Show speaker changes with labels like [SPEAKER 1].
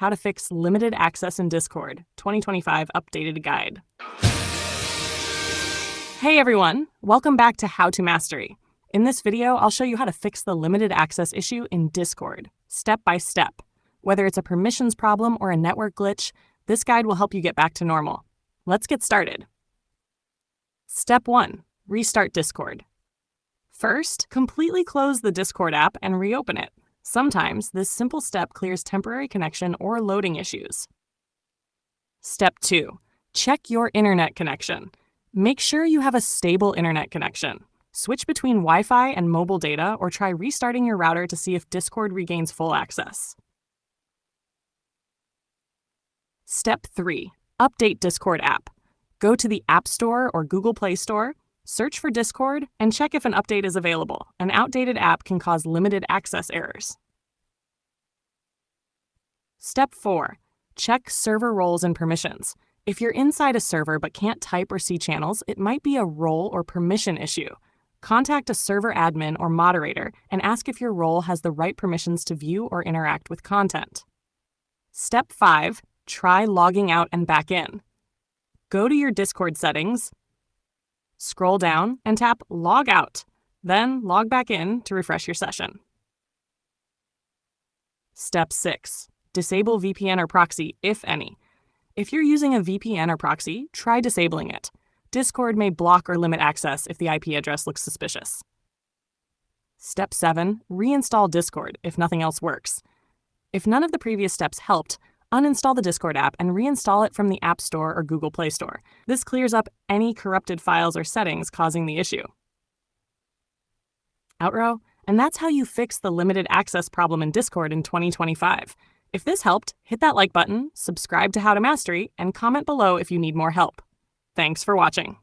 [SPEAKER 1] How to Fix Limited Access in Discord, 2025 Updated Guide. Hey everyone, welcome back to How to Mastery. In this video, I'll show you how to fix the limited access issue in Discord, step by step. Whether it's a permissions problem or a network glitch, this guide will help you get back to normal. Let's get started. Step 1. Restart Discord. First, completely close the Discord app and reopen it. Sometimes, this simple step clears temporary connection or loading issues. Step 2. Check your internet connection. Make sure you have a stable internet connection. Switch between Wi-Fi and mobile data or try restarting your router to see if Discord regains full access. Step 3. Update Discord app. Go to the App Store or Google Play Store, search for Discord, and check if an update is available. An outdated app can cause limited access errors. Step 4. Check server roles and permissions. If you're inside a server but can't type or see channels, it might be a role or permission issue. Contact a server admin or moderator and ask if your role has the right permissions to view or interact with content. Step 5. Try logging out and back in. Go to your Discord settings, scroll down, and tap Log Out. Then log back in to refresh your session. Step 6. Disable VPN or proxy, if any. If you're using a VPN or proxy, try disabling it. Discord may block or limit access if the IP address looks suspicious. Step 7. Reinstall Discord if nothing else works. If none of the previous steps helped, uninstall the Discord app and reinstall it from the App Store or Google Play Store. This clears up any corrupted files or settings causing the issue. Outrow, and that's how you fix the limited access problem in Discord in 2025. If this helped, hit that like button, subscribe to How to Mastery, and comment below if you need more help. Thanks for watching.